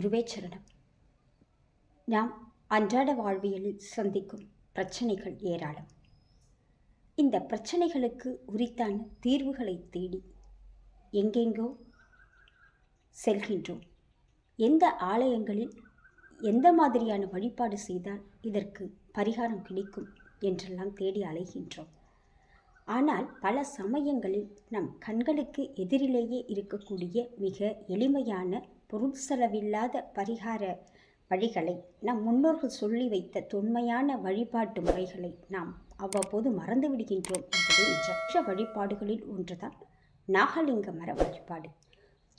குருவே சரணம். நாம் அன்றாட வாழ்வியலில் சந்திக்கும் பிரச்சனைகள் ஏராளம். இந்த பிரச்சனைகளுக்கு உரித்தான தீர்வுகளை தேடி எங்கெங்கோ செல்கின்றோம். எந்த ஆலயங்களில் எந்த மாதிரியான வழிபாடு செய்தால் இதற்கு பரிகாரம் கிடைக்கும் என்றெல்லாம் தேடி அலைகின்றோம். ஆனால் பல சமயங்களில் நம் கண்களுக்கு எதிரிலேயே இருக்கக்கூடிய மிக எளிமையான பொருள் செலவில்லாத பரிகார வழிகளை, நம் முன்னோர்கள் சொல்லி வைத்த தொன்மையான வழிபாட்டு முறைகளை நாம் அவ்வப்போது மறந்து விடுகின்றோம் என்பது நிஜ. வழிபாடுகளில் ஒன்றுதான் நாகலிங்க மர வழிபாடு.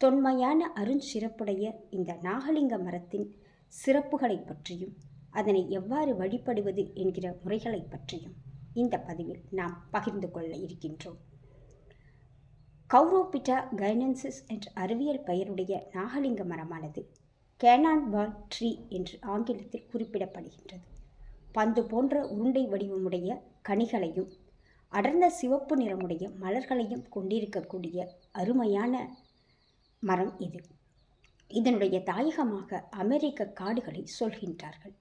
தொன்மையான அருஞ்சிறப்புடைய இந்த நாகலிங்க மரத்தின் சிறப்புகளை பற்றியும் அதனை எவ்வாறு வழிபடுவது என்கிற முறைகளை பற்றியும் இந்த பதிவில் நாம் பகிர்ந்து கொள்ள இருக்கின்றோம். கௌரோபிட்டா கைனன்சிஸ் என்ற அறிவியல் பெயருடைய நாகலிங்க மரமானது கேனான் பால் ட்ரீ என்று ஆங்கிலத்தில் குறிப்பிடப்படுகின்றது. பந்து போன்ற உருண்டை வடிவமுடைய கனிகளையும் அடர்ந்த சிவப்பு நிறமுடைய மலர்களையும் கொண்டிருக்கக்கூடிய அருமையான மரம் இது. இதனுடைய தாயகமாக அமெரிக்க காடுகளை சொல்கின்றார்கள்.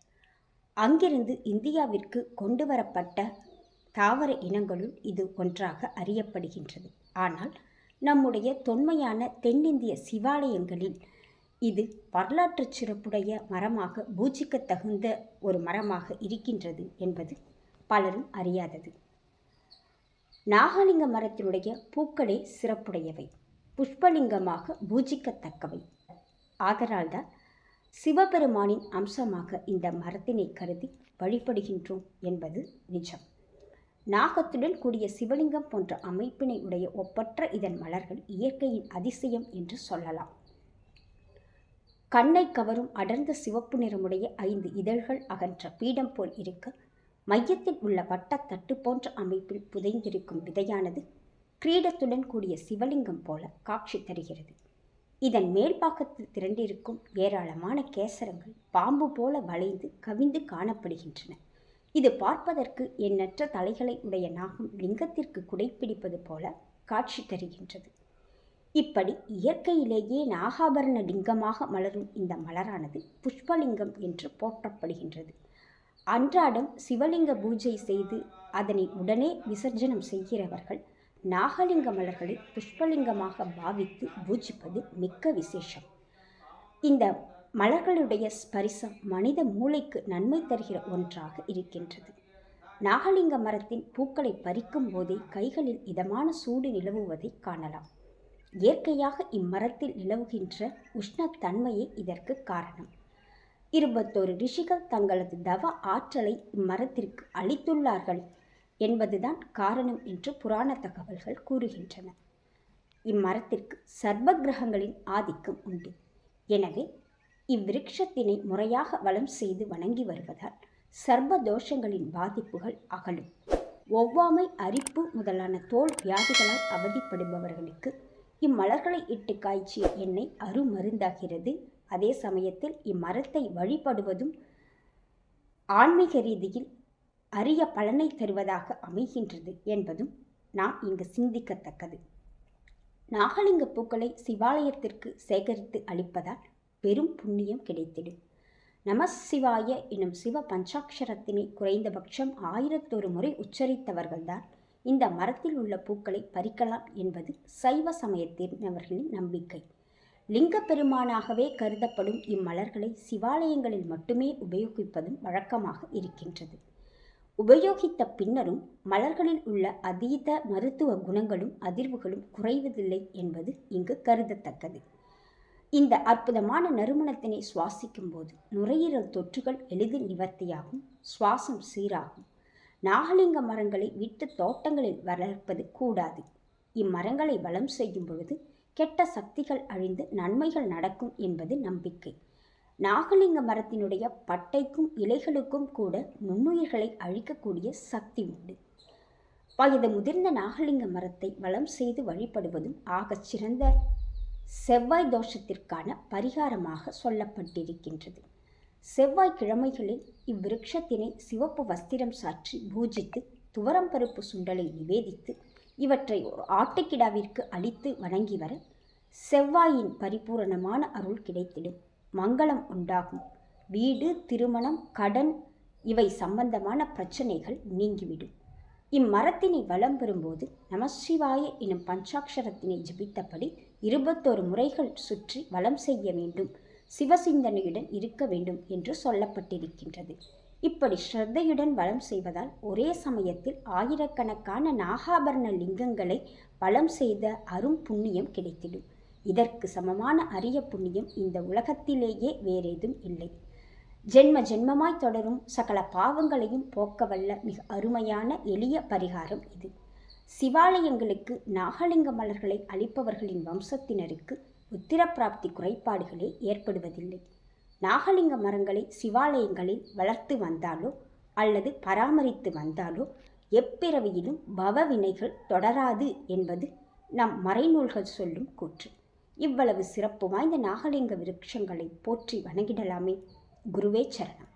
அங்கிருந்து இந்தியாவிற்கு கொண்டு வரப்பட்ட தாவர இனங்களுள் இது ஒன்றாக அறியப்படுகின்றது. ஆனால் நம்முடைய தொன்மையான தென்னிந்திய சிவாலயங்களில் இது வரலாற்று சிறப்புடைய மரமாக, பூஜிக்க தகுந்த ஒரு மரமாக இருக்கின்றது என்பது பலரும் அறியாதது. நாகலிங்க மரத்தினுடைய பூக்களே சிறப்புடையவை, புஷ்பலிங்கமாக பூஜிக்கத்தக்கவை. ஆதலால்தான் சிவபெருமானின் அம்சமாக இந்த மரத்தினை கருதி வழிபடுகின்றோம் என்பது நிஜம். நாகத்துடன் கூடிய சிவலிங்கம் போன்ற அமைப்பினை உடைய ஒப்பற்ற இதன் மலர்கள் இயற்கையின் அதிசயம் என்று சொல்லலாம். கண்ணை கவரும் அடர்ந்த சிவப்பு நிறமுடைய 5 இதழ்கள் அகன்ற பீடம் போல் இருக்க, மையத்தில் உள்ள வட்டத்தட்டு போன்ற அமைப்பில் புதைந்திருக்கும் விதையானது கிரீடத்துடன் கூடிய சிவலிங்கம் போல காட்சி தருகிறது. இதன் மேல் பாகத்தில் திரண்டிருக்கும் ஏராளமான கேசரங்கள் பாம்பு போல வளைந்து கவிந்து காணப்படுகின்றன. இது பார்ப்பதற்கு எண்ணற்ற தலைகளை உடைய நாகம் லிங்கத்திற்கு குடைப்பிடிப்பது போல காட்சி தருகின்றது. இப்படி இயற்கையிலேயே நாகாபரண லிங்கமாக மலரும் இந்த மலரானது புஷ்பலிங்கம் என்று போற்றப்படுகின்றது. அன்றாடம் சிவலிங்க பூஜை செய்து அதனை உடனே விசர்ஜனம் செய்கிறவர்கள் நாகலிங்க மலர்களை புஷ்பலிங்கமாக பாவித்து பூஜிப்பது மிக்க விசேஷம். இந்த மலர்களுடைய ஸ்பரிசம் மனித மூளைக்கு நன்மை தருகிற ஒன்றாக இருக்கின்றது. நாகலிங்க மரத்தின் பூக்களை பறிக்கும் போதே கைகளில் இதமான சூடு நிலவுவதை காணலாம். இயற்கையாக இம்மரத்தில் நிலவுகின்ற உஷ்ணத்தன்மையே இதற்கு காரணம். 21 ரிஷிகள் தங்களது தவ ஆற்றலை இம்மரத்திற்கு அளித்துள்ளார்கள் என்பதுதான் காரணம் என்று புராண தகவல்கள் கூறுகின்றன. இம்மரத்திற்கு சர்வ கிரகங்களின் ஆதிக்கம் உண்டு. எனவே இவ்விருட்சத்தினை முறையாக வலம் செய்து வணங்கி வருவதால் சர்வ தோஷங்களின் பாதிப்புகள் அகலும். ஒவ்வாமை, அரிப்பு முதலான தோல் வியாதிகளால் அவதிப்படுபவர்களுக்கு இம்மலர்களை இட்டு காய்ச்சிய எண்ணெய் அருமருந்தாகிறது. அதே சமயத்தில் இம்மரத்தை வழிபடுவதும் ஆன்மீக ரீதியில் அரிய பலனை தருவதாக அமைகின்றது என்பதும் நாம் இங்கு சிந்திக்கத்தக்கது. நாகலிங்க பூக்களை சிவாலயத்திற்கு சேகரித்து அளிப்பதால் பெரும் புண்ணியம் கிடைத்திடும். நமசிவாய எனும் சிவ பஞ்சாட்சரத்தினை குறைந்தபட்சம் 1001 முறை உச்சரித்தவர்கள்தான் இந்த மரத்தில் உள்ள பூக்களை பறிக்கலாம் என்பது சைவ சமயத்தினர்களின் நம்பிக்கை. லிங்க பெருமானாகவே கருதப்படும் இம்மலர்களை சிவாலயங்களில் மட்டுமே உபயோகிப்பதும் வழக்கமாக இருக்கின்றது. உபயோகித்த பின்னரும் மலர்களில் உள்ள அதீத மருத்துவ குணங்களும் அதிர்வுகளும் குறைவதில்லை என்பது இங்கு கருதத்தக்கது. இந்த அற்புதமான நறுமணத்தினை சுவாசிக்கும் போது நுரையீரல் தொற்றுகள் எளிதில் நிவர்த்தியாகும், சுவாசம் சீராகும். நாகலிங்க மரங்களை வீட்டு தோட்டங்களில் வளர்ப்பது கூடாது. இம்மரங்களை வலம் செய்யும் பொழுது கெட்ட சக்திகள் அழிந்து நன்மைகள் நடக்கும் என்பது நம்பிக்கை. நாகலிங்க மரத்தினுடைய பட்டைக்கும் இலைகளுக்கும் கூட நுண்ணுயிர்களை அழிக்கக்கூடிய சக்தி உண்டு. வயது முதிர்ந்த நாகலிங்க மரத்தை வலம் செய்து வழிபடுவதும் ஆகச் சிறந்த செவ்வாய் தோஷத்திற்கான பரிகாரமாக சொல்லப்பட்டிருக்கின்றது. செவ்வாய் கிழமைகளில் இவ்விருட்சத்தினை சிவப்பு வஸ்திரம் சாற்றி பூஜித்து துவரம் பருப்பு சுண்டலை நிவேதித்து இவற்றை ஒரு ஆட்டுக்கிடாவிற்கு அளித்து வணங்கி வர செவ்வாயின் பரிபூரணமான அருள் கிடைத்திடும். மங்களம் உண்டாகும். வீடு, திருமணம், கடன் இவை சம்பந்தமான பிரச்சனைகள் நீங்கிவிடும். இம்மரத்தினை வலம் பெறும்போது நமசிவாய எனும் பஞ்சாட்சரத்தினை ஜபித்தபடி 21 முறைகள் சுற்றி வலம் செய்ய வேண்டும். சிவசிந்தனையுடன் இருக்க வேண்டும் என்று சொல்லப்பட்டிருக்கின்றது. இப்படி ஸ்ரத்தையுடன் வலம் செய்வதால் ஒரே சமயத்தில் ஆயிரக்கணக்கான நாகாபரண லிங்கங்களை வலம் செய்த அரும் புண்ணியம் கிடைத்திடும். இதற்கு சமமான அரிய புண்ணியம் இந்த உலகத்திலேயே வேறேதும் இல்லை. ஜென்ம ஜென்மமாய் தொடரும் சகல பாவங்களையும் போக்கவல்ல மிக அருமையான எளிய பரிகாரம் இது. சிவாலயங்களுக்கு நாகலிங்க மலர்களை அளிப்பவர்களின் வம்சத்தினருக்கு உத்திரப்பிராப்தி குறைபாடுகளே ஏற்படுவதில்லை. நாகலிங்க மரங்களை சிவாலயங்களில் வளர்த்து வந்தாலோ அல்லது பராமரித்து வந்தாலோ எப்பிறவியிலும் பவவினைகள் தொடராது என்பது நம் மறைநூல்கள் சொல்லும் கூற்று. இவ்வளவு சிறப்பு வாய்ந்த நாகலிங்க விருட்சங்களை போற்றி வணங்கிடலாமே. குருவே சரணம்.